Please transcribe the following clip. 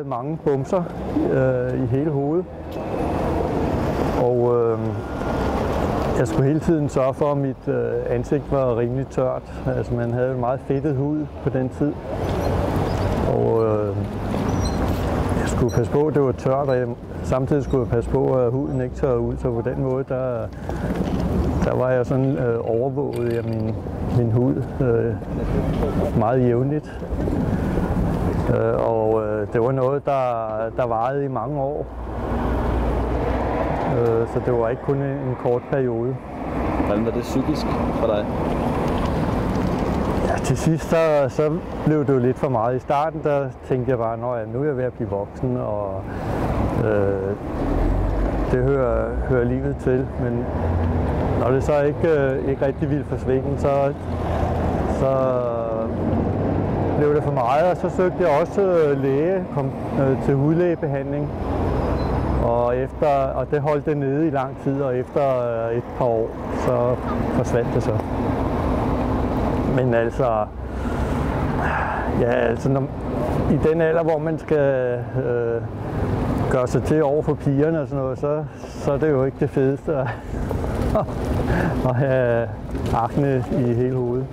havde mange bumser i hele hovedet. Og jeg skulle hele tiden sørge for, at mit ansigt var rimelig tørt. Altså man havde meget fedtet hud på den tid. Og jeg skulle passe på, at det var tørt, og samtidig skulle jeg passe på, at huden ikke tørrede ud. Så på den måde, der var jeg sådan overvåget af min hud meget jævnligt. Og det var noget, der varede i mange år. Så det var ikke kun en kort periode. Hvordan var det psykisk for dig? Ja, til sidst så blev det jo lidt for meget. I starten der tænkte jeg bare, at nu er jeg ved at blive voksen, og det hører livet til. Men når det så ikke rigtig ville forsvinde, så blev det for meget, og så søgte jeg også læge, kom til hudlægebehandling. Og det holdt det nede i lang tid, og efter et par år, så forsvandt det så. Men altså, i den alder, hvor man skal gøre sig til over for pigerne og sådan noget, så er det jo ikke det fedeste at have akne i hele hovedet.